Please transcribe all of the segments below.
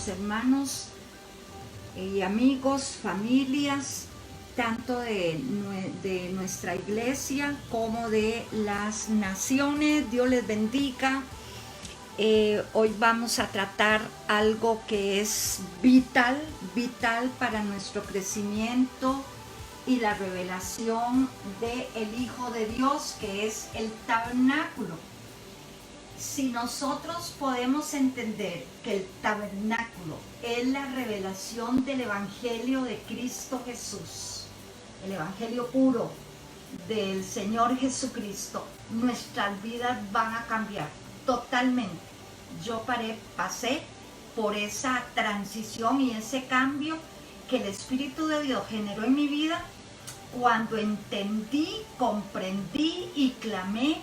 hermanos y amigos, familias, tanto de nuestra iglesia como de las naciones. Dios les bendiga. Hoy vamos a tratar algo que es vital para nuestro crecimiento y la revelación del Hijo de Dios, que es el tabernáculo. Si nosotros podemos entender que el tabernáculo es la revelación del Evangelio de Cristo Jesús, el Evangelio puro del Señor Jesucristo, nuestras vidas van a cambiar totalmente. Yo pasé por esa transición y ese cambio que el Espíritu de Dios generó en mi vida cuando entendí, comprendí y clamé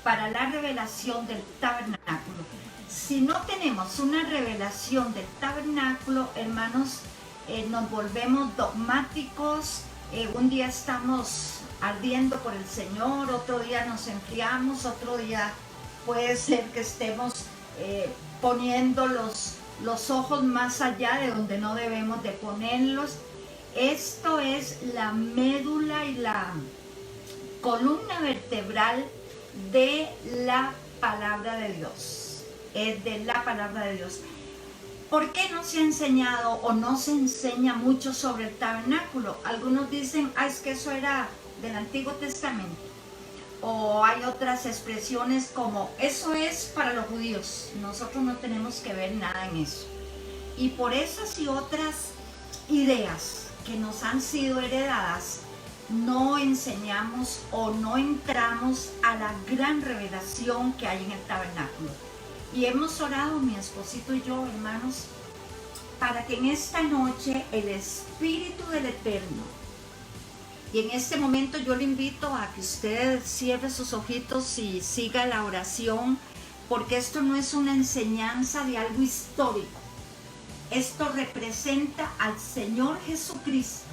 para la revelación del tabernáculo. Si no tenemos una revelación del tabernáculo, hermanos, nos volvemos dogmáticos. Un día estamos ardiendo por el Señor, otro día nos enfriamos, otro día puede ser que estemos poniendo los ojos más allá de donde no debemos de ponerlos. Esto es la médula y la columna vertebral de la palabra de Dios. Es de la palabra de Dios. ¿Por qué no se ha enseñado o no se enseña mucho sobre el tabernáculo? Algunos dicen, es que eso era del Antiguo Testamento. O hay otras expresiones como, eso es para los judíos. Nosotros no tenemos que ver nada en eso. Y por esas y otras ideas que nos han sido heredadas, no enseñamos o no entramos a la gran revelación que hay en el tabernáculo. Y hemos orado, mi esposito y yo, hermanos, para que en esta noche el Espíritu del Eterno, y en este momento yo le invito a que usted cierre sus ojitos y siga la oración, porque esto no es una enseñanza de algo histórico. Esto representa al Señor Jesucristo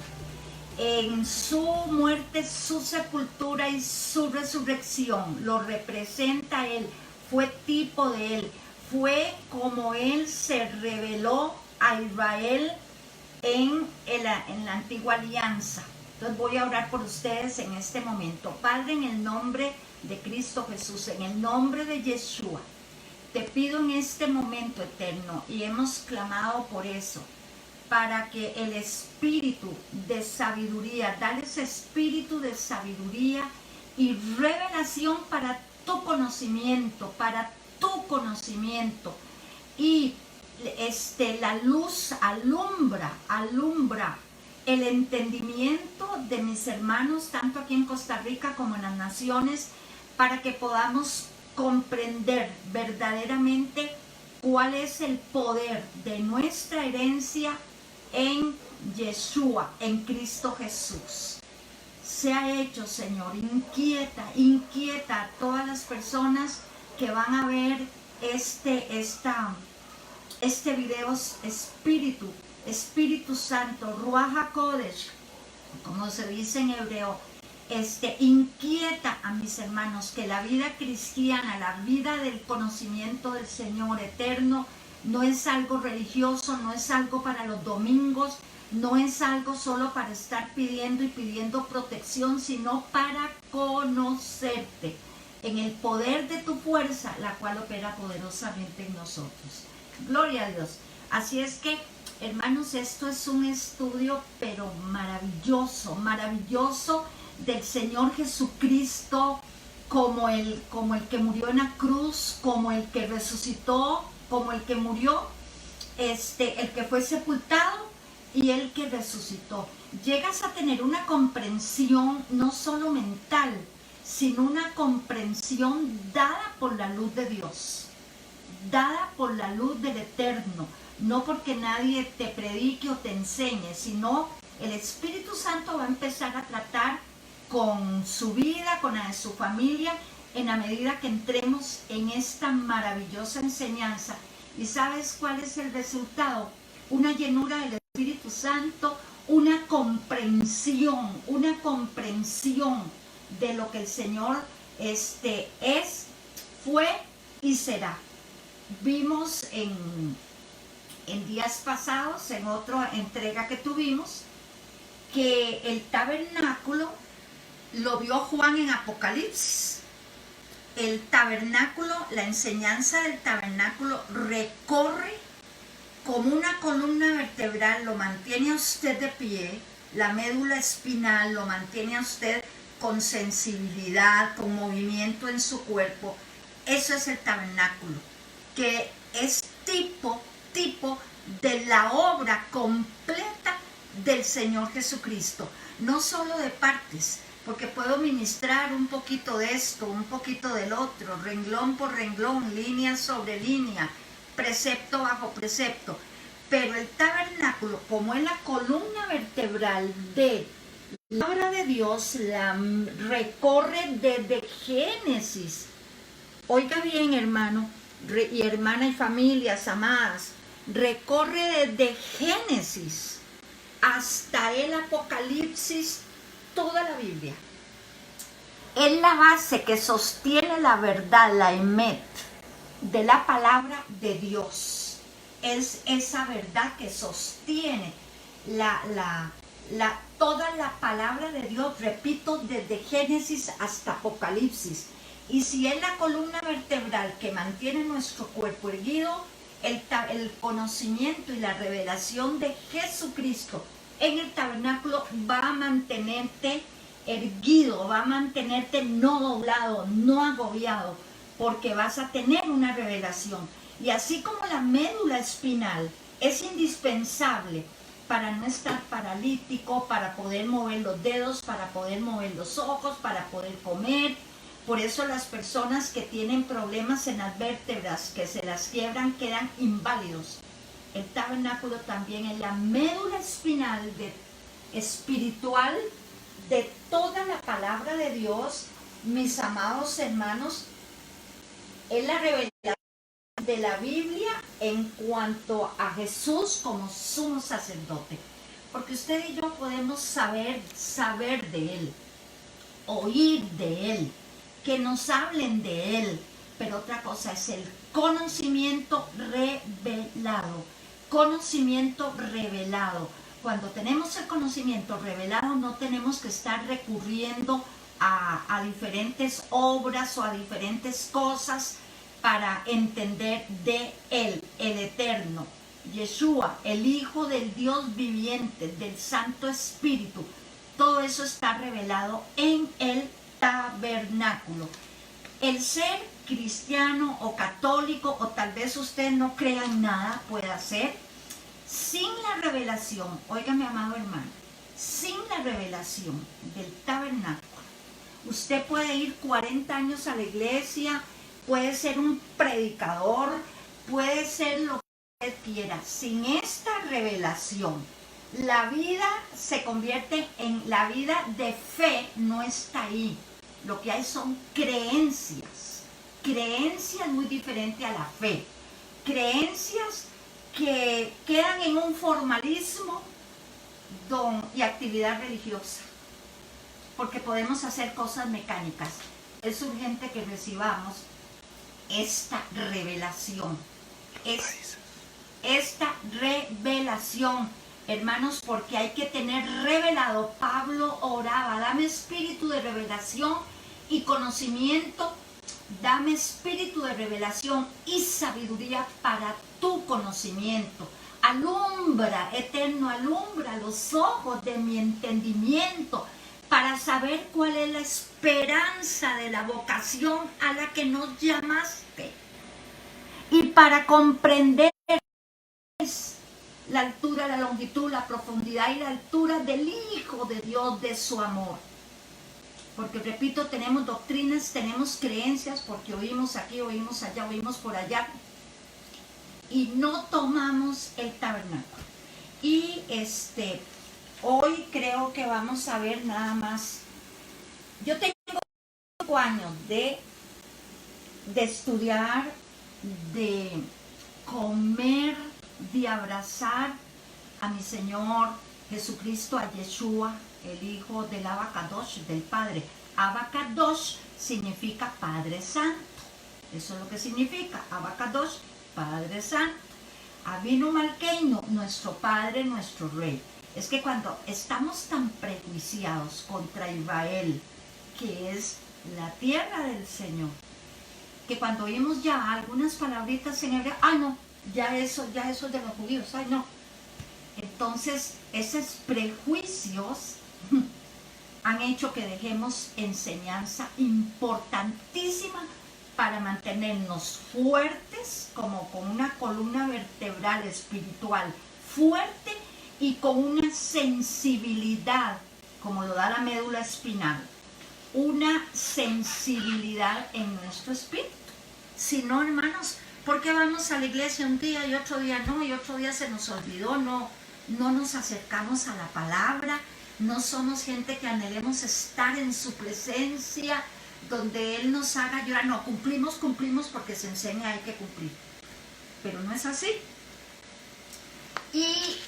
en su muerte, su sepultura y su resurrección. Lo representa Él, fue tipo de Él, fue como Él se reveló a Israel en la antigua alianza. Entonces voy a orar por ustedes en este momento. Padre, en el nombre de Cristo Jesús, en el nombre de Yeshua, te pido en este momento eterno, y hemos clamado por eso, para que el espíritu de sabiduría, dale ese espíritu de sabiduría y revelación para tu conocimiento, y la luz alumbra el entendimiento de mis hermanos, tanto aquí en Costa Rica como en las naciones, para que podamos comprender verdaderamente cuál es el poder de nuestra herencia en Yeshua, en Cristo Jesús. Se ha hecho, Señor, inquieta a todas las personas que van a ver este video. Espíritu Santo, Ruach HaKodesh, como se dice en hebreo, inquieta a mis hermanos que la vida cristiana, la vida del conocimiento del Señor eterno, no es algo religioso, no es algo para los domingos, no es algo solo para estar pidiendo protección, sino para conocerte en el poder de tu fuerza, la cual opera poderosamente en nosotros. Gloria a Dios. Así es que, hermanos, esto es un estudio pero maravilloso del Señor Jesucristo, como el que murió en la cruz, como el que resucitó, como el que murió, el que fue sepultado y el que resucitó. Llegas a tener una comprensión no solo mental, sino una comprensión dada por la luz de Dios, dada por la luz del Eterno, no porque nadie te predique o te enseñe, sino el Espíritu Santo va a empezar a tratar con su vida, con la de su familia, en la medida que entremos en esta maravillosa enseñanza. ¿Y sabes cuál es el resultado? Una llenura del Espíritu Santo, una comprensión de lo que el Señor es, fue y será. Vimos en en días pasados, en otra entrega que tuvimos, que el tabernáculo lo vio Juan en Apocalipsis. El tabernáculo, la enseñanza del tabernáculo recorre como una columna vertebral, lo mantiene a usted de pie, la médula espinal lo mantiene a usted con sensibilidad, con movimiento en su cuerpo. Eso es el tabernáculo, que es tipo de la obra completa del Señor Jesucristo, no solo de partes, porque puedo ministrar un poquito de esto, un poquito del otro, renglón por renglón, línea sobre línea, precepto bajo precepto, pero el tabernáculo, como es la columna vertebral de la obra de Dios, la recorre desde Génesis. Oiga bien, hermano y hermana y familias amadas, recorre desde Génesis hasta el Apocalipsis, toda la Biblia. Es la base que sostiene la verdad, la emet, de la palabra de Dios. Es esa verdad que sostiene toda la palabra de Dios, repito, desde Génesis hasta Apocalipsis. Y si es la columna vertebral que mantiene nuestro cuerpo erguido, el conocimiento y la revelación de Jesucristo en el tabernáculo va a mantenerte erguido, va a mantenerte no doblado, no agobiado, porque vas a tener una revelación. Y así como la médula espinal es indispensable para no estar paralítico, para poder mover los dedos, para poder mover los ojos, para poder comer. Por eso las personas que tienen problemas en las vértebras, que se las quiebran, quedan inválidos. El tabernáculo también es la médula espinal espiritual de toda la palabra de Dios, mis amados hermanos. Es la revelación de la Biblia en cuanto a Jesús como sumo sacerdote. Porque usted y yo podemos saber de Él, oír de Él, que nos hablen de Él, pero otra cosa es el conocimiento revelado. Conocimiento revelado. Cuando tenemos el conocimiento revelado, no tenemos que estar recurriendo a diferentes obras o a diferentes cosas para entender de Él, el Eterno, Yeshua, el Hijo del Dios viviente, del Santo Espíritu. Todo eso está revelado en el tabernáculo. El ser cristiano o católico, o tal vez usted no crea en nada, pueda ser, sin la revelación, oiga mi amado hermano, sin la revelación del tabernáculo, usted puede ir 40 años a la iglesia, puede ser un predicador, puede ser lo que usted quiera. Sin esta revelación, la vida se convierte en la vida de fe, no está ahí. Lo que hay son creencias muy diferentes a la fe, creencias que quedan en un formalismo y actividad religiosa, porque podemos hacer cosas mecánicas. Es urgente que recibamos esta revelación, esta revelación, hermanos, porque hay que tener revelado. Pablo oraba: dame espíritu de revelación y conocimiento, dame espíritu de revelación y sabiduría para tu conocimiento. Alumbra, Eterno, alumbra los ojos de mi entendimiento para saber cuál es la esperanza de la vocación a la que nos llamaste, y para comprender la altura, la longitud, la profundidad y la altura del Hijo de Dios, de su amor. Porque repito, tenemos doctrinas, tenemos creencias, porque oímos aquí, oímos allá, oímos por allá, y no tomamos el tabernáculo. Y hoy creo que vamos a ver nada más. Yo tengo 5 años de estudiar, de comer, de abrazar a mi Señor Jesucristo, a Yeshua, el Hijo del Abacadosh, del Padre. Abacadosh significa Padre Santo. Eso es lo que significa Abacadosh, Padre Santo. Avinu Malkeinu, nuestro Padre, nuestro Rey. Es que cuando estamos tan prejuiciados contra Israel, que es la tierra del Señor, que cuando oímos ya algunas palabritas en hebreo, no, ya eso es de los judíos, no. Entonces, esos prejuicios han hecho que dejemos enseñanza importantísima para mantenernos fuertes, como con una columna vertebral espiritual fuerte y con una sensibilidad, como lo da la médula espinal, una sensibilidad en nuestro espíritu. Si no, hermanos, ¿por qué vamos a la iglesia un día y otro día no? Y otro día se nos olvidó, no nos acercamos a la palabra, no somos gente que anhelemos estar en su presencia, donde Él nos haga llorar. No, cumplimos porque se enseña, hay que cumplir. Pero no es así. Y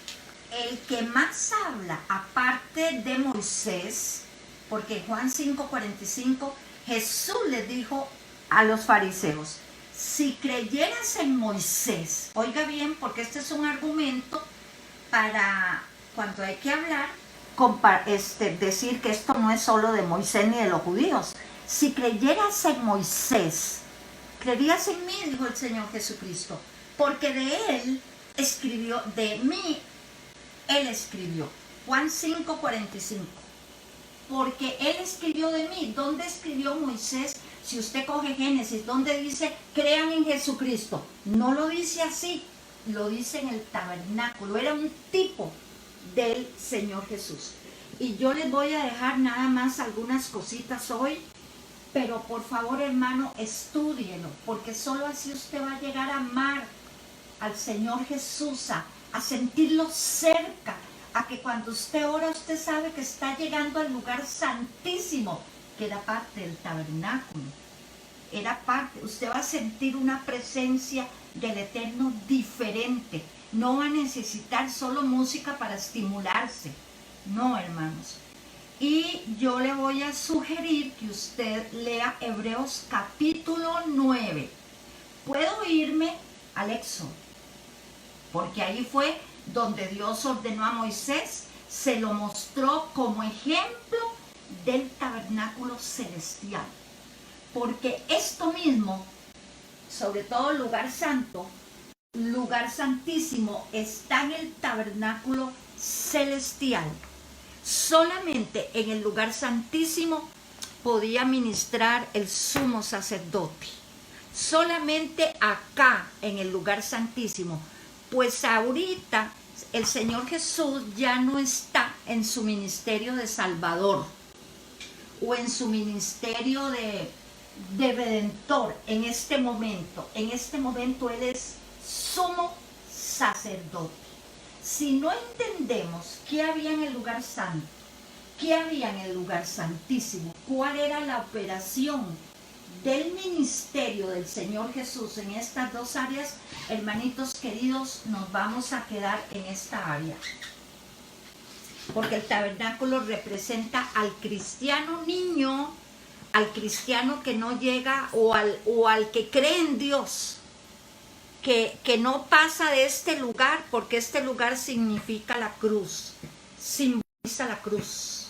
el que más habla, aparte de Moisés, porque en Juan 5:45 Jesús le dijo a los fariseos, si creyeras en Moisés, oiga bien, porque este es un argumento para cuando hay que hablar, decir que esto no es solo de Moisés ni de los judíos. Si creyeras en Moisés, creerías en mí, dijo el Señor Jesucristo, porque de él escribió, de mí él escribió. Juan 5:45. Porque él escribió de mí. ¿Dónde escribió Moisés? Si usted coge Génesis, ¿dónde dice crean en Jesucristo? No lo dice así, lo dice en el tabernáculo. Era un tipo del Señor Jesús. Y yo les voy a dejar nada más algunas cositas hoy, pero por favor, hermano, estúdielo, porque solo así usted va a llegar a amar al Señor Jesús, a sentirlo cerca, a que cuando usted ora, usted sabe que está llegando al lugar santísimo, que era parte del tabernáculo. Era parte, usted va a sentir una presencia del Eterno diferente. No va a necesitar solo música para estimularse. No, hermanos. Y yo le voy a sugerir que usted lea Hebreos capítulo 9. Puedo irme al Éxodo, porque ahí fue donde Dios ordenó a Moisés, se lo mostró como ejemplo del tabernáculo celestial. Porque esto mismo, sobre todo el lugar santo, lugar santísimo, está en el tabernáculo celestial. Solamente en el lugar santísimo podía ministrar el sumo sacerdote. Solamente acá, en el lugar santísimo. Pues ahorita el Señor Jesús ya no está en su ministerio de Salvador o en su ministerio de Redentor en este momento. En este momento Él es sumo sacerdote. Si no entendemos qué había en el lugar santo, qué había en el lugar santísimo, cuál era la operación del ministerio del Señor Jesús en estas dos áreas, hermanitos queridos, nos vamos a quedar en esta área. Porque el tabernáculo representa al cristiano niño, al cristiano que no llega o al que cree en Dios, que no pasa de este lugar, porque este lugar significa la cruz, simboliza la cruz,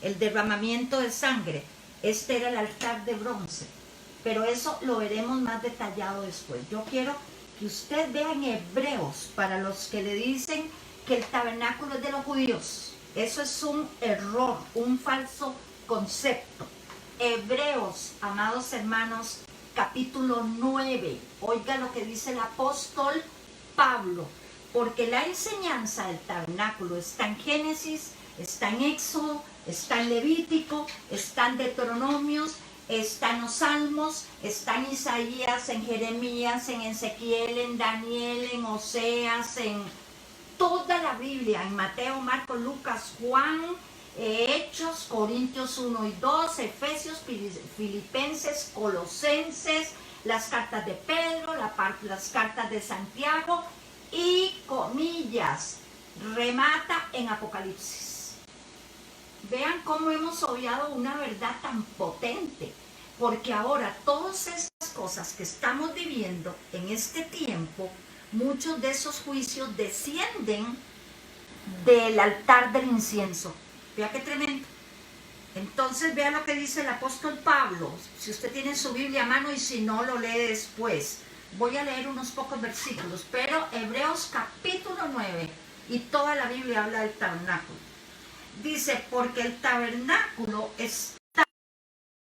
el derramamiento de sangre. Este era el altar de bronce, pero eso lo veremos más detallado después. Yo quiero que usted vea en Hebreos, para los que le dicen que el tabernáculo es de los judíos. Eso es un error, un falso concepto. Hebreos, amados hermanos, capítulo 9. Oiga lo que dice el apóstol Pablo. Porque la enseñanza del tabernáculo está en Génesis, está en Éxodo, está en Levítico, está en Deuteronomios, está en los Salmos, está en Isaías, en Jeremías, en Ezequiel, en Daniel, en Oseas, en toda la Biblia, en Mateo, Marcos, Lucas, Juan, Hechos, Corintios 1 y 2, Efesios, Filipenses, Colosenses, las cartas de Pedro, las cartas de Santiago y, comillas, remata en Apocalipsis. Vean cómo hemos obviado una verdad tan potente, porque ahora todas estas cosas que estamos viviendo en este tiempo muchos de esos juicios descienden del altar del incienso. Vea qué tremendo. Entonces vea lo que dice el apóstol Pablo. Si usted tiene su Biblia a mano y si no, lo lee después. Voy a leer unos pocos versículos, pero Hebreos capítulo 9 y toda la Biblia habla del tabernáculo. Dice, porque el tabernáculo está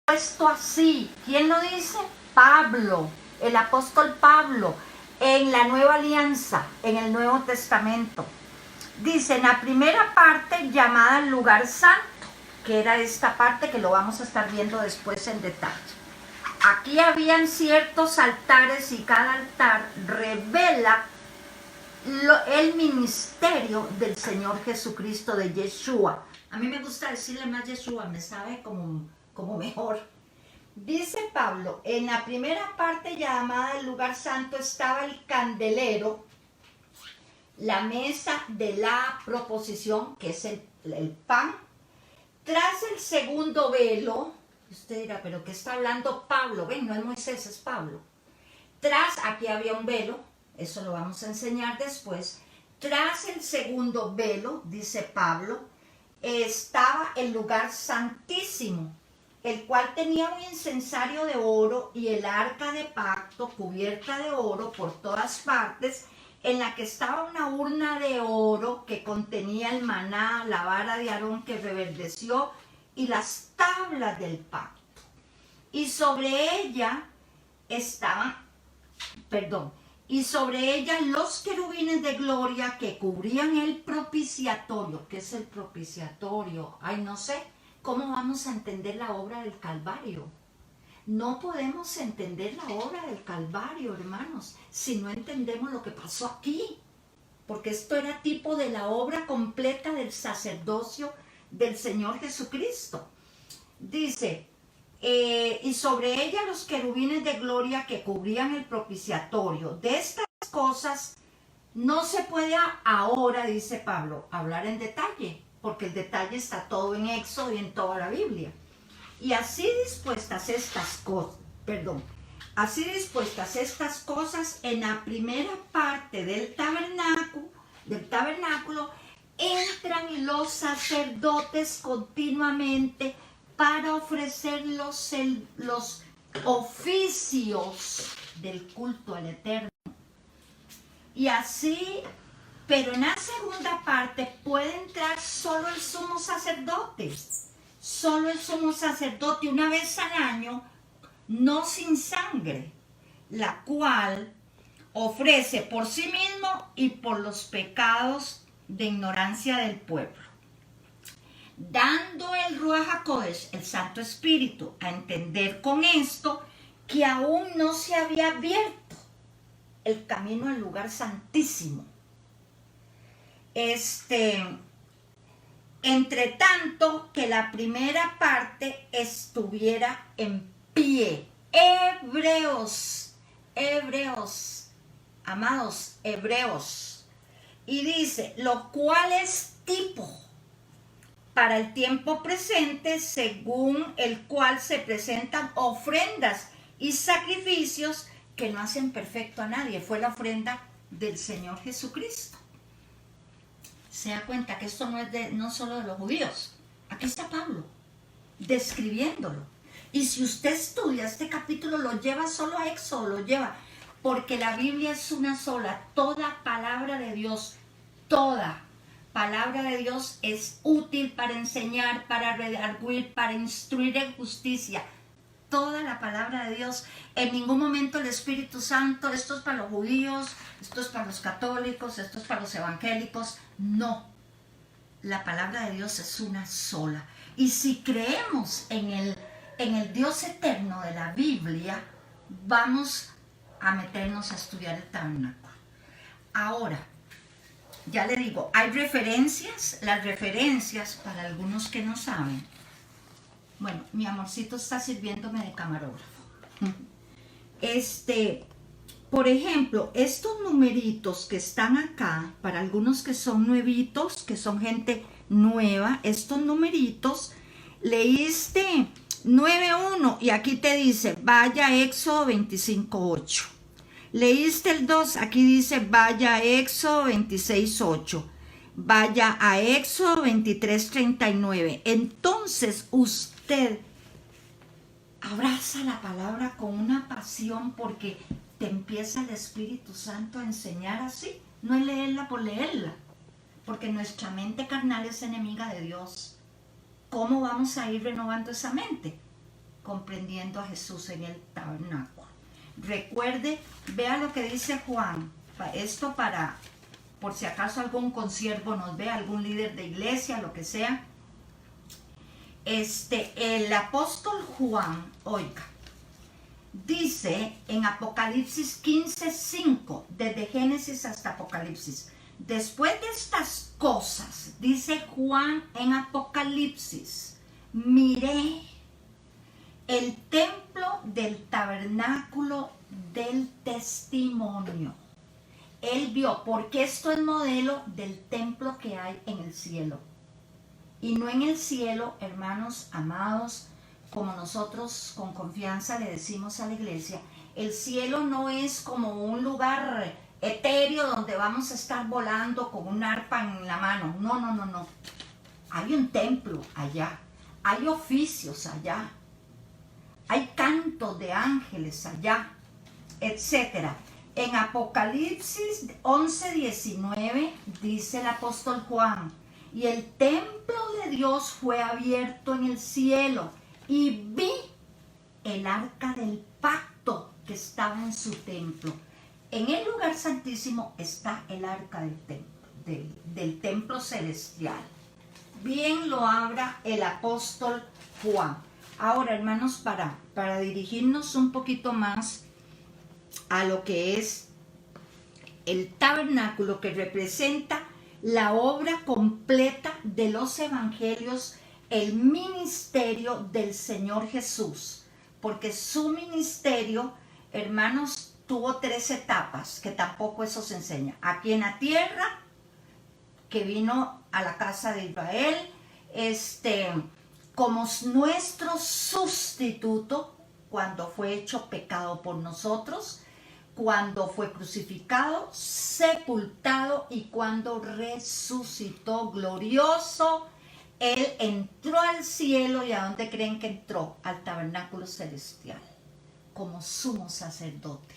puesto así. ¿Quién lo dice? Pablo, el apóstol Pablo, en la Nueva Alianza, en el Nuevo Testamento. Dice, en la primera parte llamada el lugar santo, que era esta parte que lo vamos a estar viendo después en detalle. Aquí habían ciertos altares y cada altar revela el ministerio del Señor Jesucristo, de Yeshua. A mí me gusta decirle más Yeshua, me sabe como mejor. Dice Pablo, en la primera parte llamada el lugar santo estaba el candelero, la mesa de la proposición, que es el pan. Tras el segundo velo, usted dirá, ¿pero qué está hablando Pablo? Ven, no es Moisés, es Pablo. Aquí había un velo, eso lo vamos a enseñar después. Tras el segundo velo, dice Pablo, estaba el lugar santísimo, el cual tenía un incensario de oro y el arca de pacto cubierta de oro por todas partes, en la que estaba una urna de oro que contenía el maná, la vara de Aarón que reverdeció y las tablas del pacto. Y sobre ella los querubines de gloria que cubrían el propiciatorio. ¿Qué es el propiciatorio? Ay, no sé. ¿Cómo vamos a entender la obra del Calvario? No podemos entender la obra del Calvario, hermanos, si no entendemos lo que pasó aquí. Porque esto era tipo de la obra completa del sacerdocio del Señor Jesucristo. Dice, y sobre ella los querubines de gloria que cubrían el propiciatorio. De estas cosas no se puede ahora, dice Pablo, hablar en detalle, porque el detalle está todo en Éxodo y en toda la Biblia. Y así dispuestas estas cosas en la primera parte del tabernáculo entran los sacerdotes continuamente para ofrecer los oficios del culto al Eterno. Y así, pero en la segunda parte puede entrar solo el sumo sacerdote. Solo el sumo sacerdote una vez al año, no sin sangre, la cual ofrece por sí mismo y por los pecados de ignorancia del pueblo, dando el Ruach HaKodesh, el Santo Espíritu, a entender con esto que aún no se había abierto el camino al lugar santísimo. Entre tanto que la primera parte estuviera en pie. Hebreos, amados hebreos. Y dice, lo cual es tipo para el tiempo presente, según el cual se presentan ofrendas y sacrificios que no hacen perfecto a nadie. Fue la ofrenda del Señor Jesucristo. Se da cuenta que esto no solo de los judíos. Aquí está Pablo describiéndolo. Y si usted estudia este capítulo, lo lleva solo a Éxodo, lo lleva, porque la Biblia es una sola. Toda palabra de Dios, toda palabra de Dios es útil para enseñar, para redarguir, para instruir en justicia. Toda la palabra de Dios. En ningún momento el Espíritu Santo, esto es para los judíos, esto es para los católicos, esto es para los evangélicos. No, la palabra de Dios es una sola. Y si creemos en el Dios eterno de la Biblia, vamos a meternos a estudiar el tabernáculo. Ahora, ya le digo, hay referencias, las referencias para algunos que no saben. Bueno, mi amorcito está sirviéndome de camarógrafo. Por ejemplo, estos numeritos que están acá, para algunos que son nuevitos, que son gente nueva, estos numeritos, leíste 9.1 y aquí te dice, vaya Éxodo 25.8. Leíste el 2, aquí dice, vaya a Éxodo 26:8. Vaya a Éxodo 23:39. Entonces usted abraza la palabra con una pasión porque te empieza el Espíritu Santo a enseñar así. No es leerla por leerla, porque nuestra mente carnal es enemiga de Dios. ¿Cómo vamos a ir renovando esa mente? Comprendiendo a Jesús en el tabernáculo. Recuerde, vea lo que dice Juan. Esto para, por si acaso algún consiervo nos ve, algún líder de iglesia, lo que sea. El apóstol Juan, oiga, dice en Apocalipsis 15:5, desde Génesis hasta Apocalipsis, después de estas cosas, dice Juan en Apocalipsis, miré el templo del tabernáculo del testimonio. Él vio, porque esto es modelo del templo que hay en el cielo. Y no en el cielo, hermanos amados, como nosotros con confianza le decimos a la iglesia, el cielo no es como un lugar etéreo donde vamos a estar volando con un arpa en la mano. No, no, no, no. Hay un templo allá, hay oficios allá, hay cantos de ángeles allá, etc. En Apocalipsis 11:19 dice el apóstol Juan, y el templo de Dios fue abierto en el cielo, y vi el arca del pacto que estaba en su templo. En el lugar santísimo está el arca del templo celestial. Bien lo habla el apóstol Juan. Ahora, hermanos, para dirigirnos un poquito más a lo que es el tabernáculo, que representa la obra completa de los evangelios, el ministerio del Señor Jesús, porque su ministerio, hermanos, tuvo 3 etapas, que tampoco eso se enseña. Aquí en la tierra, que vino a la casa de Israel, como nuestro sustituto, cuando fue hecho pecado por nosotros, cuando fue crucificado, sepultado y cuando resucitó glorioso, Él entró al cielo. ¿Y a dónde creen que entró? Al tabernáculo celestial, como sumo sacerdote.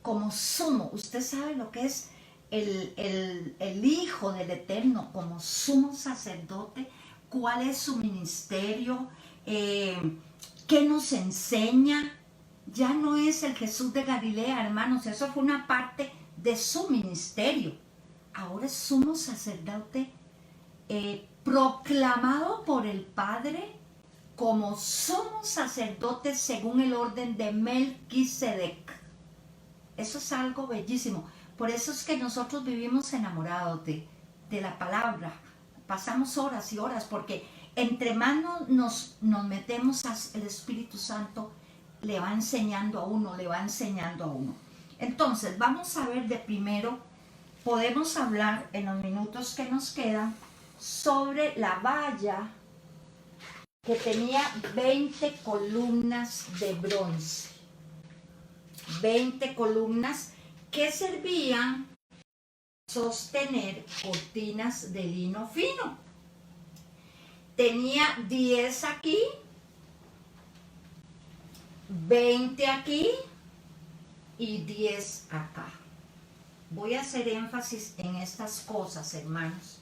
Como sumo, usted sabe lo que es el Hijo del Eterno, como sumo sacerdote. ¿Cuál es su ministerio? ¿Qué nos enseña? Ya no es el Jesús de Galilea, hermanos, eso fue una parte de su ministerio. Ahora es sumo sacerdote proclamado por el Padre como sumo sacerdote según el orden de Melquisedec. Eso es algo bellísimo. Por eso es que nosotros vivimos enamorados de la palabra. Pasamos horas y horas, porque entre más nos metemos al Espíritu Santo, le va enseñando a uno, le va enseñando a uno. Entonces, vamos a ver de primero, podemos hablar en los minutos que nos quedan sobre la valla que tenía 20 columnas de bronce. 20 columnas que servían para sostener cortinas de lino fino. Tenía 10 aquí, 20 aquí y 10 acá. Voy a hacer énfasis en estas cosas, hermanos.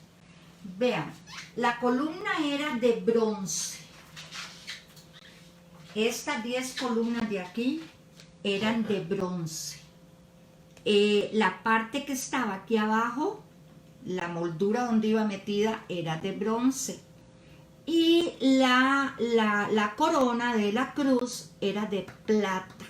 Vean, la columna era de bronce. Estas 10 columnas de aquí eran de bronce. La parte que estaba aquí abajo, la moldura donde iba metida, era de bronce. Y la corona de la cruz era de plata.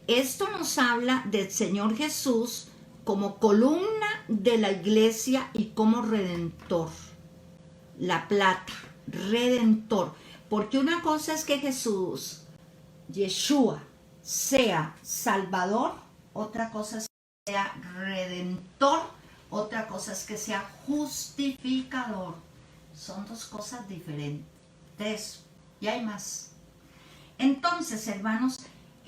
Esto nos habla del Señor Jesús como columna de la iglesia y como redentor. La plata, redentor. Porque una cosa es que Jesús, Yeshua, sea salvador, otra cosa es que sea redentor, otra cosa es que sea justificador. Son dos cosas diferentes y hay más. Entonces, hermanos,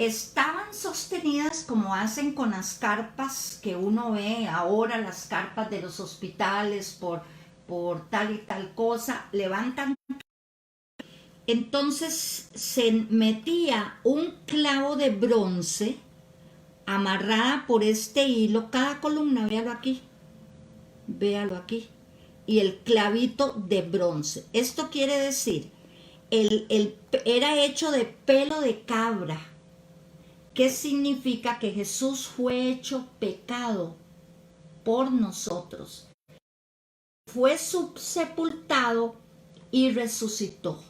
estaban sostenidas como hacen con las carpas que uno ve ahora, las carpas de los hospitales por tal y tal cosa, levantan. Entonces se metía un clavo de bronce amarrada por este hilo, cada columna, véalo aquí, y el clavito de bronce. Esto quiere decir, era hecho de pelo de cabra. ¿Qué significa? Que Jesús fue hecho pecado por nosotros. Fue sepultado y resucitó,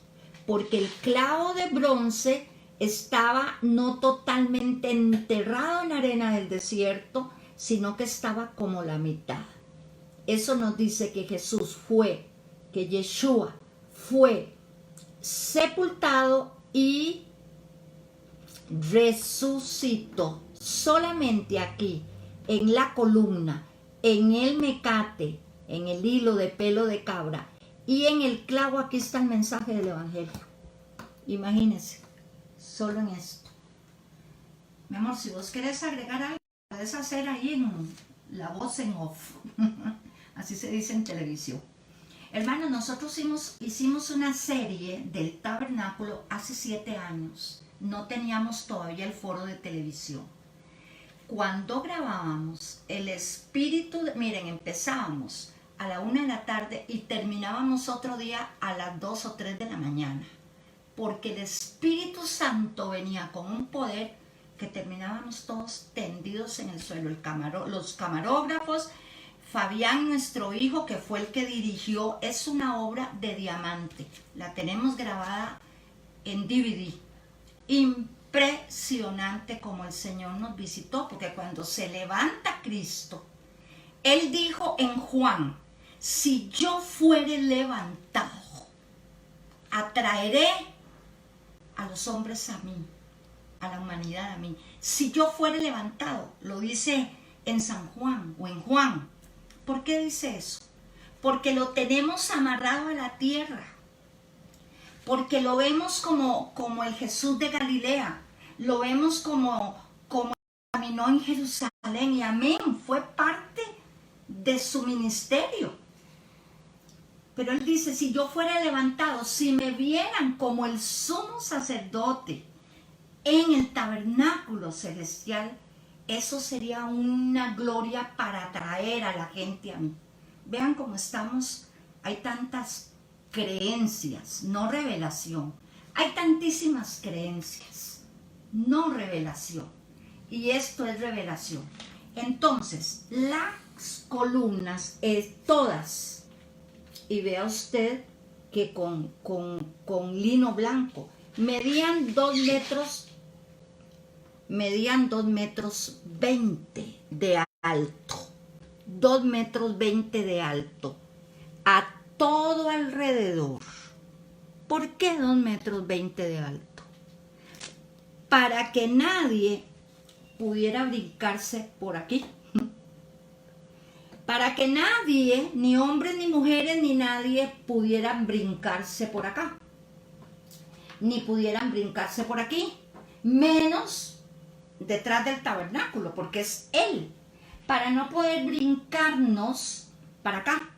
porque el clavo de bronce estaba no totalmente enterrado en la arena del desierto, sino que estaba como la mitad. Eso nos dice que que Yeshua fue sepultado y resucitó. Solamente aquí, en la columna, en el mecate, en el hilo de pelo de cabra y en el clavo, aquí está el mensaje del Evangelio. Imagínense, solo en esto. Mi amor, si vos querés agregar algo, puedes hacer ahí en la voz en off. Así se dice en televisión. Hermanos, nosotros hicimos una serie del tabernáculo hace 7 años. No teníamos todavía el foro de televisión. Cuando grabábamos, el espíritu, miren, empezábamos a la 1 de la tarde y terminábamos otro día a las 2 o 3 de la mañana. Porque el Espíritu Santo venía con un poder que terminábamos todos tendidos en el suelo. Los camarógrafos, Fabián, nuestro hijo, que fue el que dirigió, es una obra de diamante. La tenemos grabada en DVD. Impresionante como el Señor nos visitó, porque cuando se levanta Cristo, Él dijo en Juan, si yo fuere levantado, atraeré a los hombres a mí, a la humanidad a mí. Si yo fuere levantado, lo dice en San Juan o en Juan. ¿Por qué dice eso? Porque lo tenemos amarrado a la tierra. Porque lo vemos como el Jesús de Galilea. Lo vemos como caminó en Jerusalén. Y amén, fue parte de su ministerio. Pero él dice, si yo fuera levantado, si me vieran como el sumo sacerdote en el tabernáculo celestial, eso sería una gloria para atraer a la gente a mí. Vean cómo estamos, hay tantas creencias, no revelación. Hay tantísimas creencias, no revelación. Y esto es revelación. Entonces, las columnas, todas, y vea usted que con lino blanco, medían 2 metros 20 de alto, 2 metros 20 de alto, a todo alrededor. ¿Por qué 2 metros 20 de alto? Para que nadie pudiera brincarse por aquí. Para que nadie, ni hombres, ni mujeres, ni nadie pudieran brincarse por acá. Ni pudieran brincarse por aquí. Menos detrás del tabernáculo, porque es Él. Para no poder brincarnos para acá.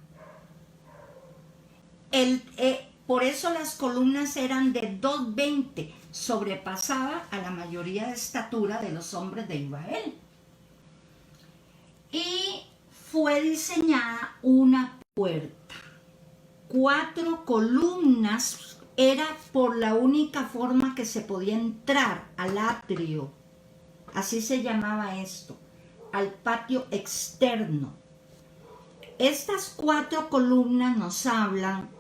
Por eso las columnas eran de 2,20. Sobrepasaba a la mayoría de estatura de los hombres de Israel. Y fue diseñada una puerta. 4 columnas, era por la única forma que se podía entrar al atrio. Así se llamaba esto, al patio externo. Estas 4 columnas nos hablan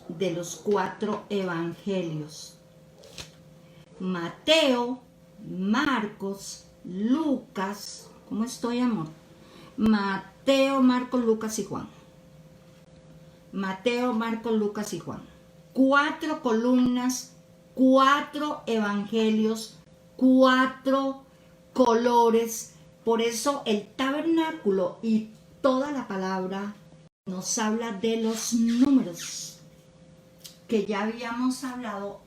de los 4 evangelios. Mateo, Marcos, Lucas, ¿cómo estoy, amor? Mateo, Marcos, Lucas y Juan. Mateo, Marcos, Lucas y Juan. 4 columnas, 4 evangelios, 4 colores. Por eso el tabernáculo y toda la palabra nos habla de los números, que ya habíamos hablado,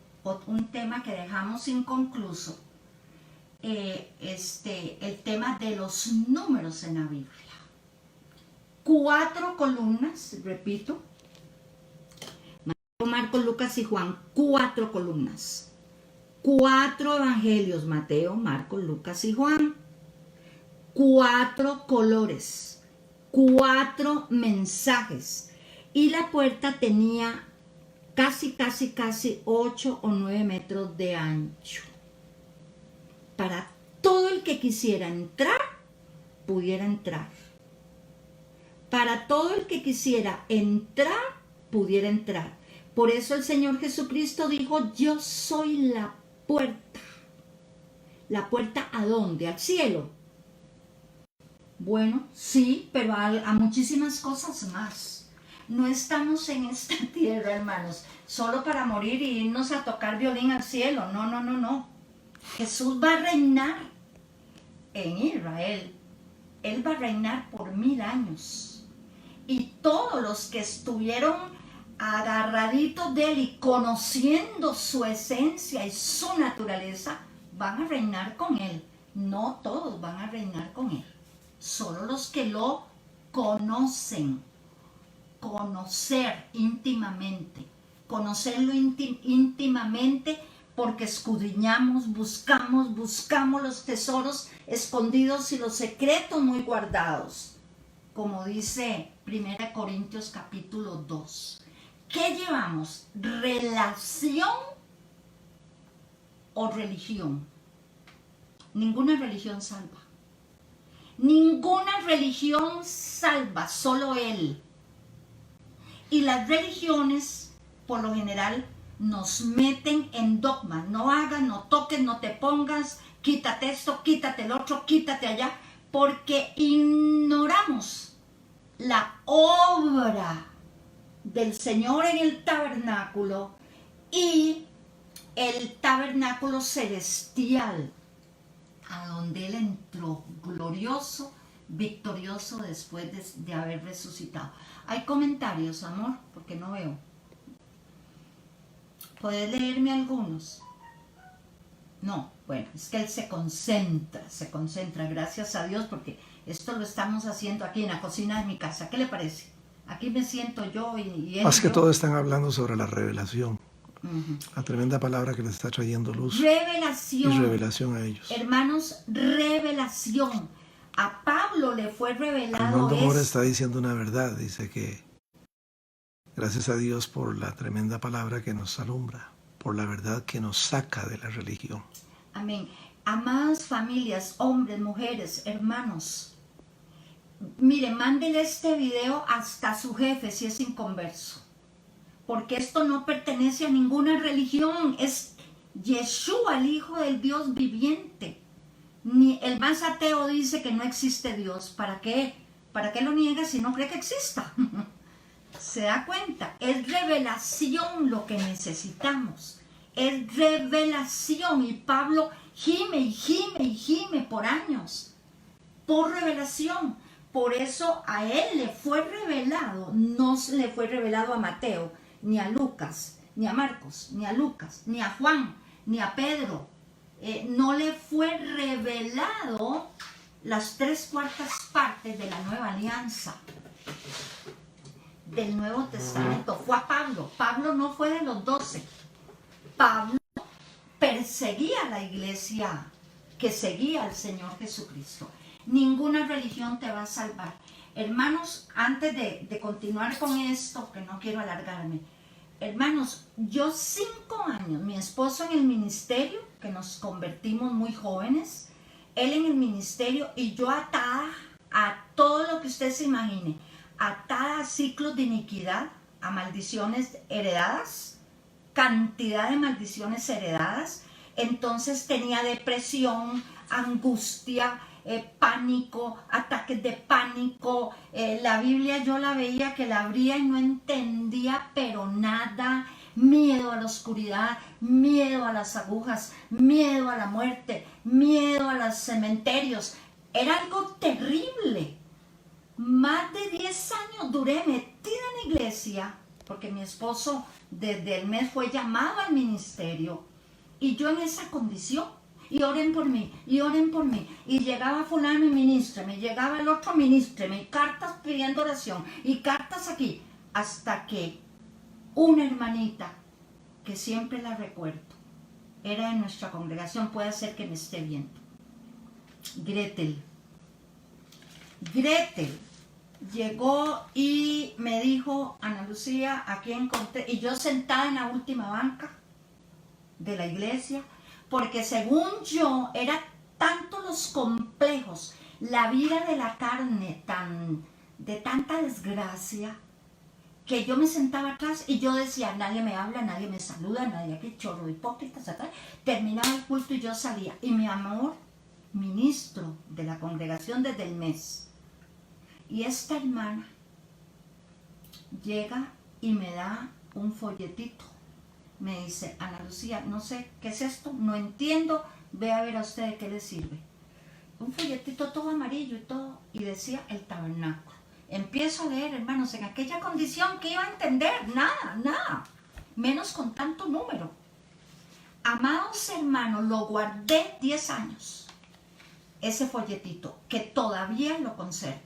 un tema que dejamos inconcluso, el tema de los números en la Biblia. 4 columnas, repito, Mateo, Marcos, Lucas y Juan, 4 columnas. 4 evangelios, Mateo, Marcos, Lucas y Juan. 4 colores, 4 mensajes. Y la puerta tenía casi 8 o 9 metros de ancho. Para todo el que quisiera entrar, pudiera entrar. Para todo el que quisiera entrar, pudiera entrar. Por eso el Señor Jesucristo dijo, yo soy la puerta. ¿La puerta a dónde? ¿Al cielo? Bueno, sí, pero a muchísimas cosas más. No estamos en esta tierra, hermanos, solo para morir y irnos a tocar violín al cielo. No, no, no, no. Jesús va a reinar en Israel. Él va a reinar por 1000 años. Y todos los que estuvieron agarraditos de Él y conociendo su esencia y su naturaleza, van a reinar con Él. No todos van a reinar con Él. Solo los que lo conocen. Conocer íntimamente. Conocerlo íntimamente porque escudriñamos, buscamos los tesoros escondidos y los secretos muy guardados. Como dice 1 Corintios capítulo 2. ¿Qué llevamos? ¿Relación o religión? Ninguna religión salva. Ninguna religión salva, solo Él. Y las religiones, por lo general, nos meten en dogmas. No hagas, no toques, no te pongas, quítate esto, quítate el otro, quítate allá, porque ignoramos la obra del Señor en el tabernáculo y el tabernáculo celestial, a donde Él entró glorioso, victorioso después de haber resucitado. ¿Hay comentarios, amor? Porque no veo. ¿Puedes leerme algunos? No, bueno, es que Él se concentra, gracias a Dios, porque esto lo estamos haciendo aquí en la cocina de mi casa. ¿Qué le parece? Aquí me siento yo y él. Más que todo están hablando sobre la revelación. La tremenda palabra que les está trayendo luz. Revelación. Y revelación a ellos. Hermanos, revelación. A Pablo le fue revelado Armando Mora está diciendo una verdad. Dice que gracias a Dios por la tremenda palabra que nos alumbra, por la verdad que nos saca de la religión. Amén. Amadas familias, hombres, mujeres, hermanos, mire, mándele este video hasta su jefe si es inconverso, porque esto no pertenece a ninguna religión, es Yeshua, el Hijo del Dios viviente. Ni el más ateo dice que no existe Dios. ¿Para qué? ¿Para qué lo niega si no cree que exista? ¿Se da cuenta? Es revelación lo que necesitamos. Es revelación. Y Pablo gime y gime y gime por años. Por revelación. Por eso a él le fue revelado. No le fue revelado a Mateo, ni a Lucas, ni a Marcos, ni a Lucas, ni a Juan, ni a Pedro. No le fue revelado las 3/4 partes de la nueva alianza, del Nuevo Testamento. Fue a Pablo. Pablo no fue de los 12. Pablo perseguía a la iglesia que seguía al Señor Jesucristo. Ninguna religión te va a salvar. Hermanos, antes de continuar con esto, que no quiero alargarme, hermanos, yo 5 años, mi esposo en el ministerio, que nos convertimos muy jóvenes, él en el ministerio y yo atada a todo lo que usted se imagine, atada a ciclos de iniquidad, a maldiciones heredadas, cantidad de maldiciones heredadas. Entonces tenía depresión, angustia, pánico, ataques de pánico. La Biblia yo la veía que la abría y no entendía pero nada. Miedo a la oscuridad, miedo a las agujas, miedo a la muerte, miedo a los cementerios. Era algo terrible. Más de 10 años duré metida en la iglesia, porque mi esposo desde el mes fue llamado al ministerio, y yo en esa condición. y oren por mí, y oren por mí. Y llegaba fulano y ministreme, llegaba el otro ministreme, y cartas pidiendo oración, y cartas aquí, hasta que una hermanita, que siempre la recuerdo, era de nuestra congregación, puede ser que me esté viendo, Gretel llegó y me dijo: Ana Lucía, aquí encontré, y yo sentada en la última banca de la iglesia, porque según yo, era tanto los complejos, la vida de la carne, de tanta desgracia, que yo me sentaba atrás y yo decía: nadie me habla, nadie me saluda, nadie aquí, chorro de hipócritas atrás. Terminaba el culto y yo salía, y mi amor, ministro de la congregación desde el mes, y esta hermana llega y me da un folletito. Me dice: Ana Lucía, no sé qué es esto, no entiendo, ve a ver a usted de qué le sirve. Un folletito todo amarillo y todo, y decía el tabernáculo. Empiezo a leer, hermanos, en aquella condición que iba a entender, nada, menos con tanto número. Amados hermanos, lo guardé 10 años, ese folletito, que todavía lo conservo.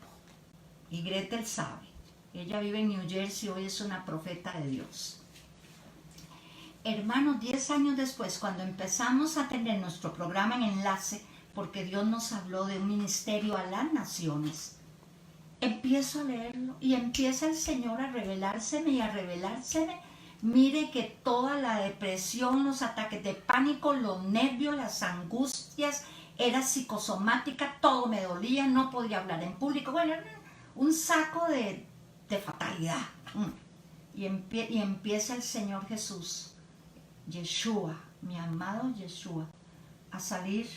Y Gretel sabe, ella vive en New Jersey, hoy es una profeta de Dios. Hermanos, 10 años después, cuando empezamos a tener nuestro programa en Enlace, porque Dios nos habló de un ministerio a las naciones, empiezo a leerlo y empieza el Señor a revelárseme y a revelárseme. Mire que toda la depresión, los ataques de pánico, los nervios, las angustias, era psicosomática, todo me dolía, no podía hablar en público. Bueno, un saco de fatalidad. Y empieza el Señor Jesús, Yeshua, mi amado Yeshua, a salir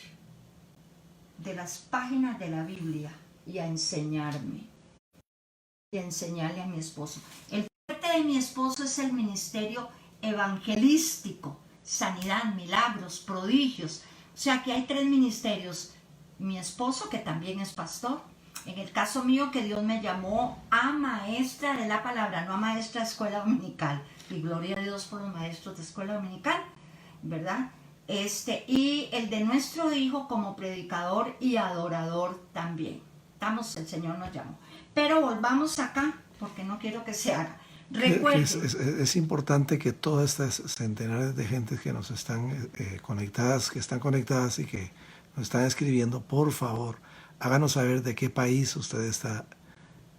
de las páginas de la Biblia y a enseñarme y a enseñarle a mi esposo. El fuerte de mi esposo es el ministerio evangelístico, sanidad, milagros, prodigios. O sea que hay 3 ministerios. Mi esposo, que también es pastor. En el caso mío, que Dios me llamó a maestra de la palabra, no a maestra de escuela dominical. Y gloria a Dios por los maestros de escuela dominical, ¿verdad? Y el de nuestro hijo como predicador y adorador también. El Señor nos llamó. Pero volvamos acá, porque no quiero que se haga. Recuerden. Es importante que todas estas centenares de gentes que nos están conectadas, que están conectadas y que nos están escribiendo, por favor, háganos saber de qué país usted está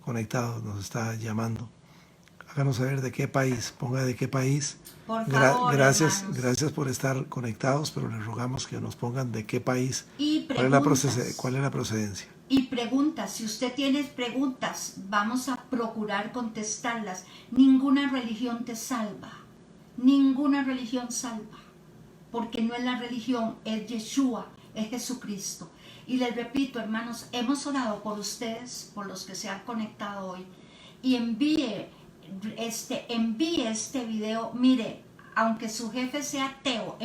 conectado, nos está llamando. Háganos saber de qué país, ponga de qué país. Por favor, gracias por estar conectados, pero les rogamos que nos pongan de qué país, y cuál es la procedencia. Y preguntas, si usted tiene preguntas, vamos a procurar contestarlas. Ninguna religión te salva, ninguna religión salva, porque no es la religión, es Yeshua, es Jesucristo. Y les repito, hermanos, hemos orado por ustedes, por los que se han conectado hoy, y envíe este video. Mire, aunque su jefe sea ateo,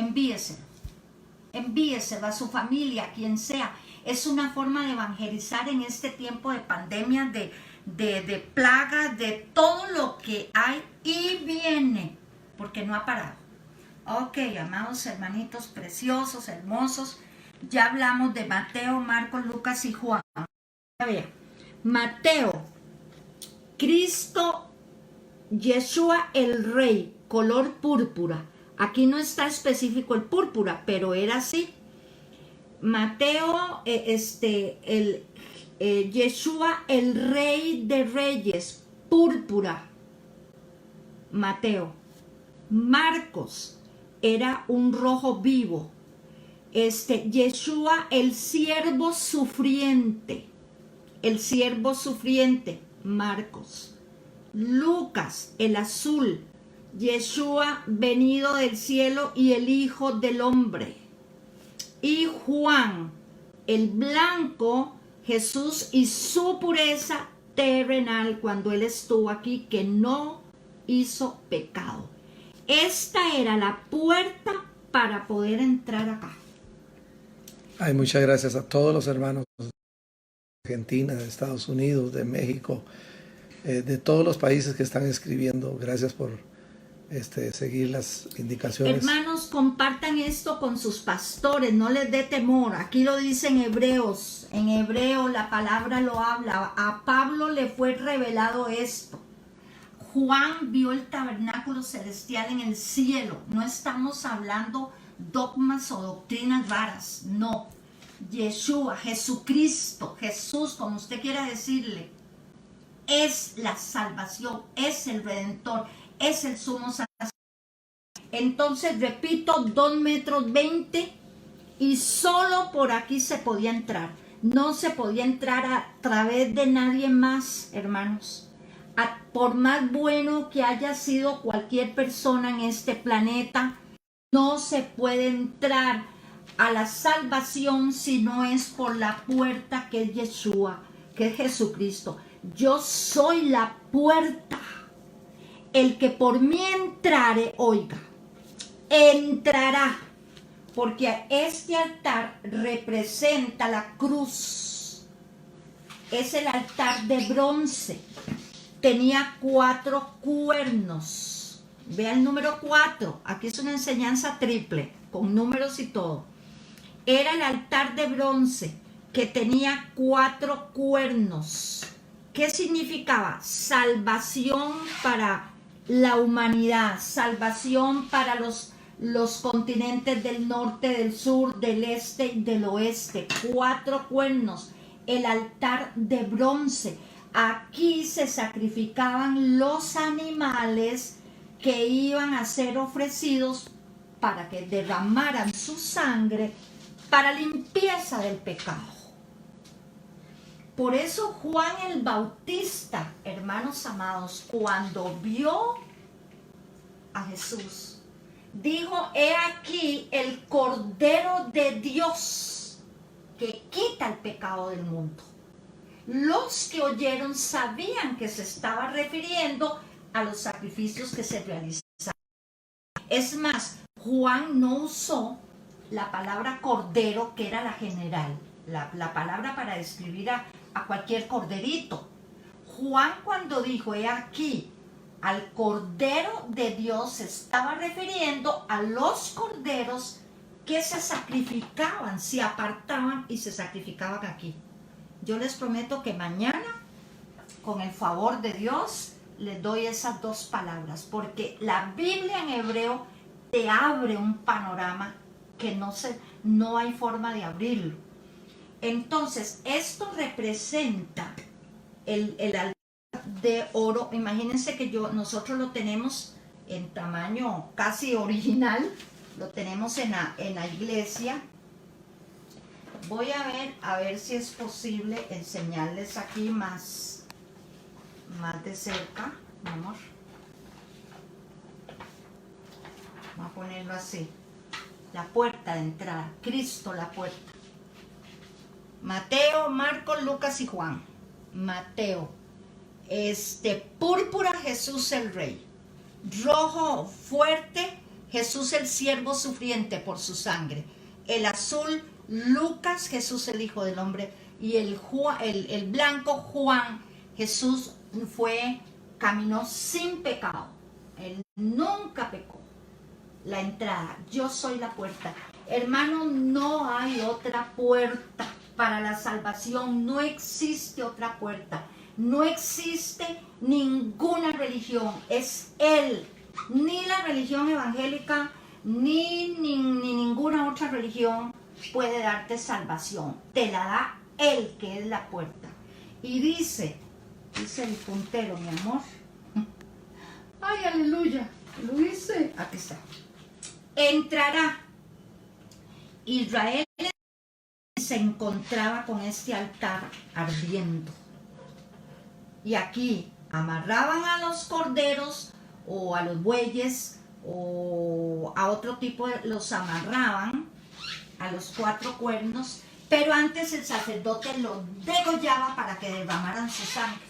envíeselo a su familia, a quien sea. Es una forma de evangelizar en este tiempo de pandemia, de plagas, de todo lo que hay y viene, porque no ha parado. Ok, amados hermanitos preciosos, hermosos, ya hablamos de Mateo, Marcos, Lucas y Juan. A ver, Mateo, Cristo, Yeshua el Rey, color púrpura. Aquí no está específico el púrpura, pero era así. Mateo, Yeshua el Rey de Reyes, púrpura. Mateo. Marcos era un rojo vivo. Yeshua el siervo sufriente. Marcos. Lucas el azul. Yeshua venido del cielo y el Hijo del Hombre. Y Juan el blanco, Jesús y su pureza terrenal cuando él estuvo aquí, que no hizo pecado. Esta era la puerta para poder entrar acá. Ay, muchas gracias a todos los hermanos de Argentina, de Estados Unidos, de México, de todos los países que están escribiendo. Gracias por seguir las indicaciones. Hermanos, compartan esto con sus pastores, no les dé temor. Aquí lo dice en Hebreos, en hebreo la palabra lo habla. A Pablo le fue revelado esto. Juan vio el tabernáculo celestial en el cielo. No estamos hablando dogmas o doctrinas raras, no. Yeshua, Jesucristo, Jesús, como usted quiera decirle, es la salvación, es el Redentor, es el sumo sacerdote. Entonces, repito, 2 metros 20 y solo por aquí se podía entrar. No se podía entrar a través de nadie más, hermanos. Por más bueno que haya sido cualquier persona en este planeta, no se puede entrar a la salvación si no es por la puerta que es Yeshua, que es Jesucristo. Yo soy la puerta. El que por mí entrare, oiga, entrará, porque este altar representa la cruz. Es el altar de bronce. Tenía 4 cuernos. Vea el número 4. Aquí es una enseñanza triple, con números y todo. Era el altar de bronce que tenía 4 cuernos. ¿Qué significaba? Salvación para la humanidad, salvación para los continentes del norte, del sur, del este y del oeste. 4 cuernos. El altar de bronce. Aquí se sacrificaban los animales que iban a ser ofrecidos para que derramaran su sangre para limpieza del pecado. Por eso Juan el Bautista, hermanos amados, cuando vio a Jesús, dijo: he aquí el Cordero de Dios que quita el pecado del mundo. Los que oyeron sabían que se estaba refiriendo a los sacrificios que se realizaban. Es más, Juan no usó la palabra cordero, que era la general, la palabra para describir a cualquier corderito. Juan, cuando dijo he aquí al Cordero de Dios, se estaba refiriendo a los corderos que se sacrificaban, se apartaban y se sacrificaban aquí. Yo les prometo que mañana, con el favor de Dios, les doy esas 2 palabras, porque la Biblia en hebreo te abre un panorama que no hay forma de abrirlo. Entonces, esto representa el altar de oro. Imagínense que nosotros lo tenemos en tamaño casi original, lo tenemos en la iglesia. Voy a ver si es posible enseñarles aquí más de cerca, mi amor. Vamos a ponerlo así. La puerta de entrada, Cristo la puerta. Mateo, Marcos, Lucas y Juan. Mateo. Púrpura, Jesús el Rey. Rojo fuerte, Jesús el siervo sufriente por su sangre. El azul, Lucas, Jesús el Hijo del Hombre. Y el blanco, Juan, Jesús caminó sin pecado. Él nunca pecó. La entrada, yo soy la puerta. Hermano, no hay otra puerta para la salvación. No existe otra puerta. No existe ninguna religión. Es Él. Ni la religión evangélica, ni ninguna otra religión puede darte salvación. Te la da Él, que es la puerta. Y dice el puntero, mi amor. Ay, aleluya. Lo dice. Aquí está. Entrará. Israel se encontraba con este altar ardiendo. Y aquí amarraban a los corderos o a los bueyes o a otro tipo, los amarraban a los 4 cuernos, pero antes el sacerdote los degollaba para que derramaran su sangre.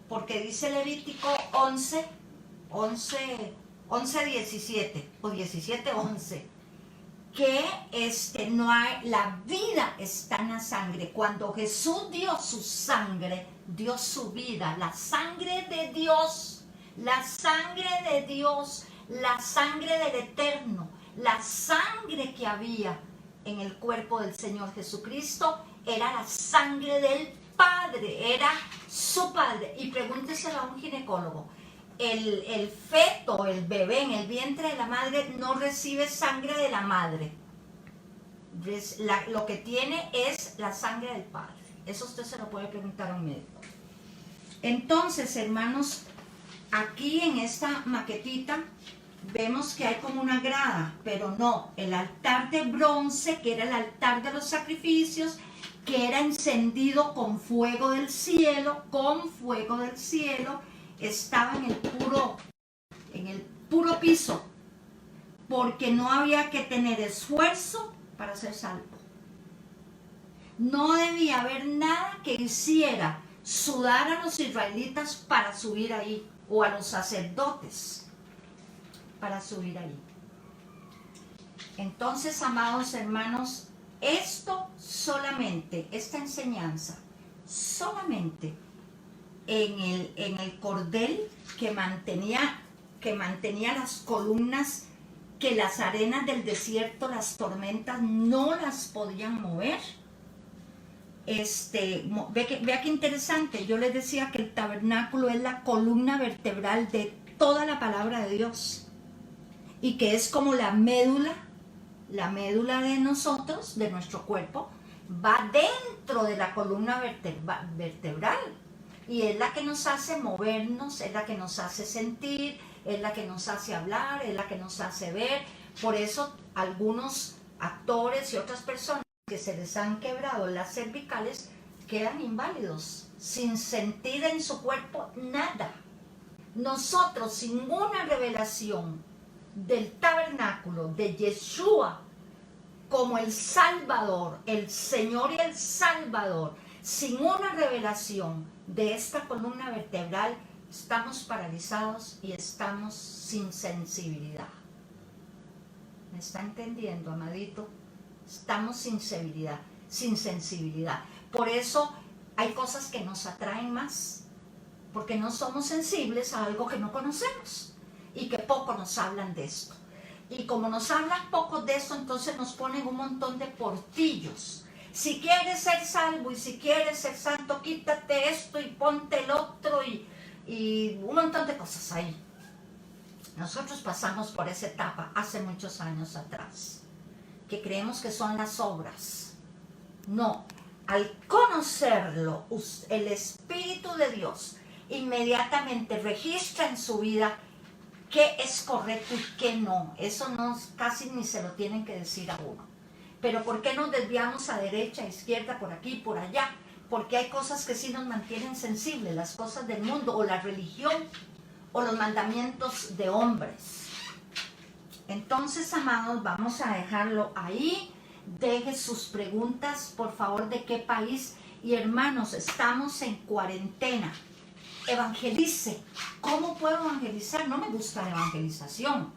Porque dice Levítico 11:17 o 17:11 que no hay, la vida está en la sangre. Cuando Jesús dio su sangre, dio su vida. La sangre de Dios La sangre de Dios, la sangre del Eterno, la sangre que había en el cuerpo del Señor Jesucristo era la sangre del Padre, era su Padre. Y pregúnteselo a un ginecólogo. El feto, el bebé en el vientre de la madre no recibe sangre de la madre. Lo que tiene es la sangre del Padre. Eso usted se lo puede preguntar a un médico. Entonces, hermanos, aquí en esta maquetita vemos que hay como una grada, pero no, el altar de bronce, que era el altar de los sacrificios, que era encendido con fuego del cielo, estaba en el puro piso, porque no había que tener esfuerzo para ser salvo. No debía haber nada que hiciera sudar a los israelitas para subir ahí, o a los sacerdotes para subir ahí. Entonces, amados hermanos, esta enseñanza, solamente en el cordel que mantenía las columnas, que las arenas del desierto, las tormentas no las podían mover. Vea qué interesante. Yo les decía que el tabernáculo es la columna vertebral de toda la palabra de Dios, y que es como la médula de nosotros, de nuestro cuerpo, va dentro de la columna vertebral, y es la que nos hace movernos, es la que nos hace sentir, es la que nos hace hablar, es la que nos hace ver. Por eso algunos actores y otras personas que se les han quebrado las cervicales quedan inválidos, sin sentir en su cuerpo nada. Nosotros, sin una revelación del tabernáculo, de Yeshua como el Salvador, el Señor y el Salvador, sin una revelación de esta columna vertebral, estamos paralizados y estamos sin sensibilidad. ¿Me está entendiendo, amadito? Estamos sin sensibilidad. Por eso hay cosas que nos atraen más, porque no somos sensibles a algo que no conocemos y que poco nos hablan de esto. Y como nos hablan poco de esto, entonces nos ponen un montón de portillos. Si quieres ser salvo y si quieres ser santo, quítate esto y ponte el otro, y un montón de cosas ahí. Nosotros pasamos por esa etapa hace muchos años atrás, que creemos que son las obras. No, al conocerlo, el Espíritu de Dios inmediatamente registra en su vida qué es correcto y qué no. Eso no, casi ni se lo tienen que decir a uno. Pero ¿por qué nos desviamos a derecha, a izquierda, por aquí, por allá? Porque hay cosas que sí nos mantienen sensibles, las cosas del mundo, o la religión, o los mandamientos de hombres. Entonces, amados, vamos a dejarlo ahí. Deje sus preguntas, por favor, de qué país. Y hermanos, estamos en cuarentena. Evangelice. ¿Cómo puedo evangelizar? No me gusta la evangelización.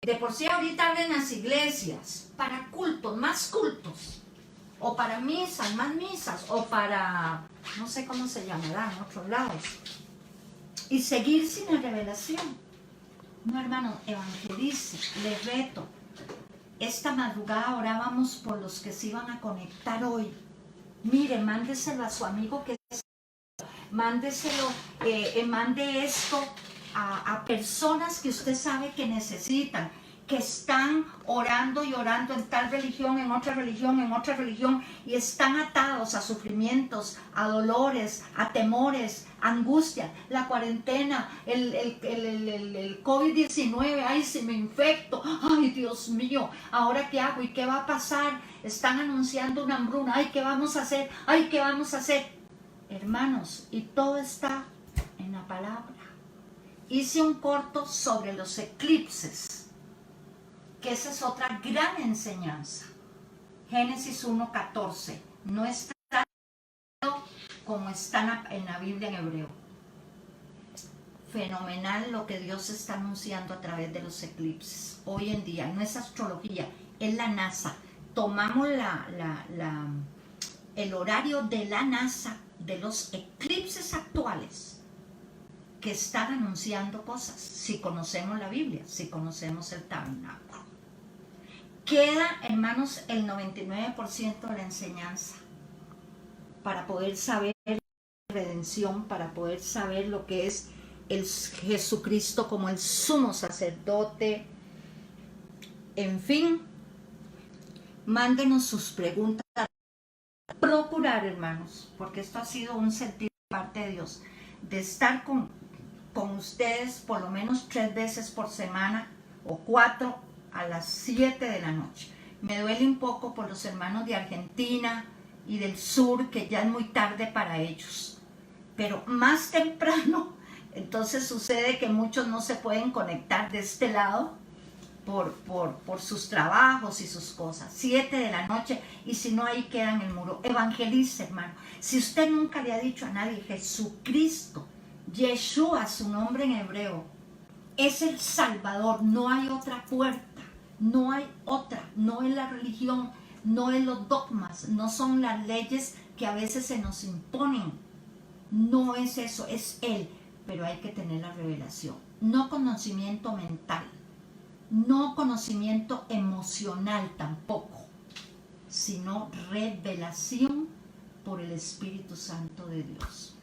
De por sí ahorita abren las iglesias para cultos, más cultos. O para misas, más misas. O para, no sé cómo se llamará en otros lados. Y seguir sin la revelación. No, hermano, evangelice. Les reto. Esta madrugada orábamos por los que se iban a conectar hoy. Mire, mándeselo a su amigo que mándeselo, mande esto a personas que usted sabe que necesitan, que están orando y orando en tal religión, en otra religión, en otra religión, y están atados a sufrimientos, a dolores, a temores, a angustia, la cuarentena, el COVID-19, ay, si me infecto, ay, Dios mío, ¿ahora qué hago? ¿Y qué va a pasar? Están anunciando una hambruna, ay, ¿qué vamos a hacer? Ay, ¿qué vamos a hacer? Hermanos, y todo está en la palabra. Hice un corto sobre los eclipses, que esa es otra gran enseñanza. Génesis 1:14, no está como está en la Biblia en hebreo. Fenomenal lo que Dios está anunciando a través de los eclipses. Hoy en día, no es astrología, es la NASA. Tomamos el horario de la NASA, de los eclipses actuales, que estar anunciando cosas, si conocemos la Biblia, si conocemos el tabernáculo. Queda, hermanos, el 99% de la enseñanza para poder saber la redención, para poder saber lo que es el Jesucristo como el sumo sacerdote. En fin, mándenos sus preguntas. Procurar, hermanos, porque esto ha sido un sentido de parte de Dios, de estar con ustedes por lo menos 3 veces por semana o 4 a las 7 de la noche. Me duele un poco por los hermanos de Argentina y del sur, que ya es muy tarde para ellos, pero más temprano, entonces sucede que muchos no se pueden conectar de este lado por sus trabajos y sus cosas. 7 de la noche, y si no, ahí queda en el muro. Evangelice, hermano. Si usted nunca le ha dicho a nadie, Jesucristo, Yeshua, su nombre en hebreo, es el Salvador, no hay otra puerta, no hay otra, no es la religión, no es los dogmas, no son las leyes que a veces se nos imponen, no es eso, es Él, pero hay que tener la revelación, no conocimiento mental, no conocimiento emocional tampoco, sino revelación por el Espíritu Santo de Dios.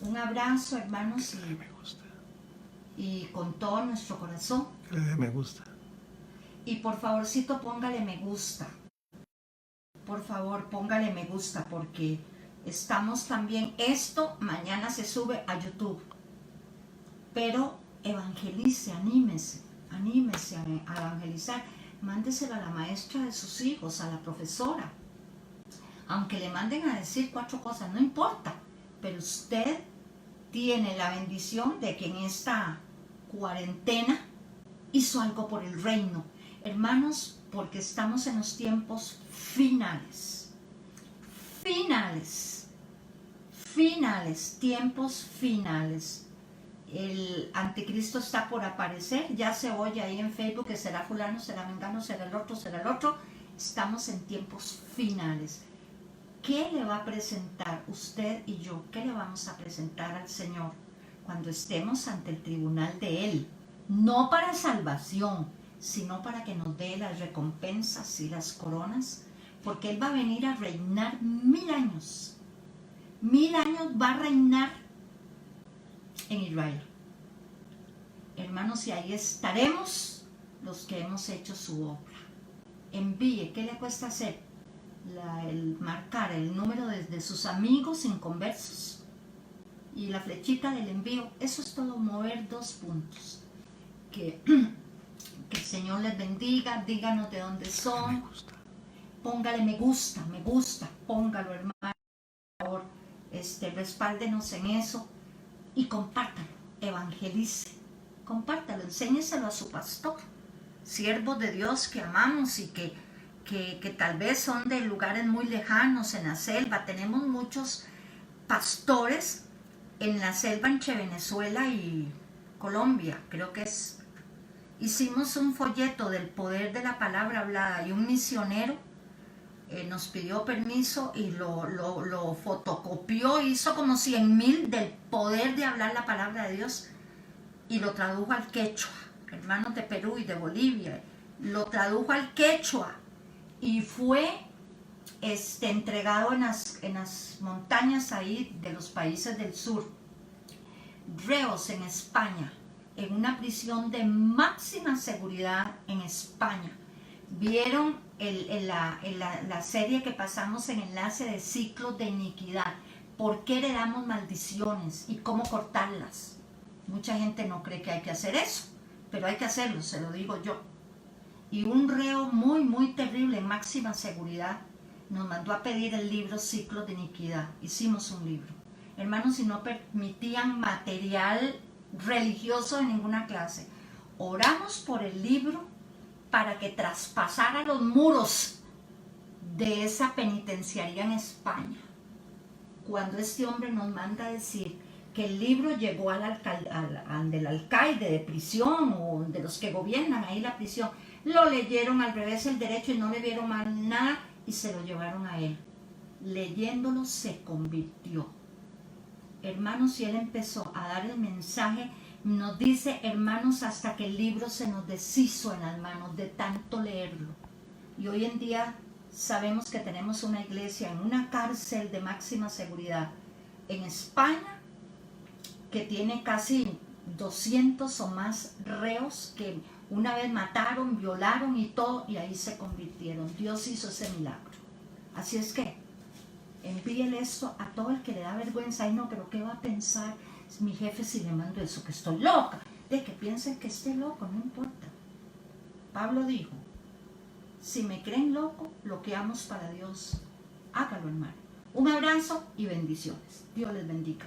Un abrazo, hermanos, y con todo nuestro corazón. Me gusta. Y por favorcito, póngale me gusta. Por favor, póngale me gusta, porque estamos también, esto mañana se sube a YouTube, pero evangelice, anímese a evangelizar, mándeselo a la maestra de sus hijos, a la profesora, aunque le manden a decir 4 cosas, no importa, pero usted tiene la bendición de que en esta cuarentena hizo algo por el reino, hermanos, porque estamos en los tiempos finales, tiempos finales. El anticristo está por aparecer, ya se oye ahí en Facebook que será fulano, será mengano, será el otro. Estamos en tiempos finales. ¿Qué le va a presentar usted y yo? ¿Qué le vamos a presentar al Señor cuando estemos ante el tribunal de Él? No para salvación, sino para que nos dé las recompensas y las coronas, porque Él va a venir a reinar 1000 años. 1000 años va a reinar en Israel. Hermanos, y ahí estaremos los que hemos hecho su obra. Envíe, ¿qué le cuesta hacer? El marcar el número de sus amigos inconversos y la flechita del envío. Eso es todo, mover 2 puntos. Que el Señor les bendiga, díganos de dónde son. Póngale me gusta, póngalo, hermano, por favor, respáldenos en eso y compártalo, evangelice, compártalo, enséñeselo a su pastor, siervos de Dios que amamos y que tal vez son de lugares muy lejanos, en la selva. Tenemos muchos pastores en la selva entre Venezuela y Colombia, creo que es. Hicimos un folleto del poder de la palabra hablada y un misionero nos pidió permiso y lo fotocopió, hizo como 100,000 del poder de hablar la palabra de Dios y lo tradujo al quechua. Hermanos de Perú y de Bolivia, lo tradujo al quechua y fue entregado en las montañas ahí de los países del sur. Reos en España, en una prisión de máxima seguridad en España. Vieron la serie que pasamos en Enlace de Ciclos de Iniquidad. ¿Por qué heredamos maldiciones y cómo cortarlas? Mucha gente no cree que hay que hacer eso, pero hay que hacerlo, se lo digo yo. Y un reo muy, muy terrible en máxima seguridad nos mandó a pedir el libro Ciclos de Iniquidad. Hicimos un libro. Hermanos, si no permitían material religioso en ninguna clase, oramos por el libro para que traspasara los muros de esa penitenciaría en España. Cuando este hombre nos manda a decir que el libro llegó del alcaide de prisión o de los que gobiernan ahí la prisión, lo leyeron al revés el derecho y no le vieron más nada y se lo llevaron a él. Leyéndolo se convirtió. hermanos, y él empezó a dar el mensaje. Nos dice, hermanos, hasta que el libro se nos deshizo en las manos de tanto leerlo. Y hoy en día sabemos que tenemos una iglesia en una cárcel de máxima seguridad en España, que tiene casi 200 o más reos que una vez mataron, violaron y todo, y ahí se convirtieron. Dios hizo ese milagro. Así es que envíele esto a todo el que le da vergüenza. Ay, no, pero ¿qué va a pensar mi jefe si le mando eso? Que estoy loca. De que piensen que esté loco, no importa. Pablo dijo, si me creen loco, lo que amo para Dios, hágalo, hermano. Un abrazo y bendiciones. Dios les bendiga.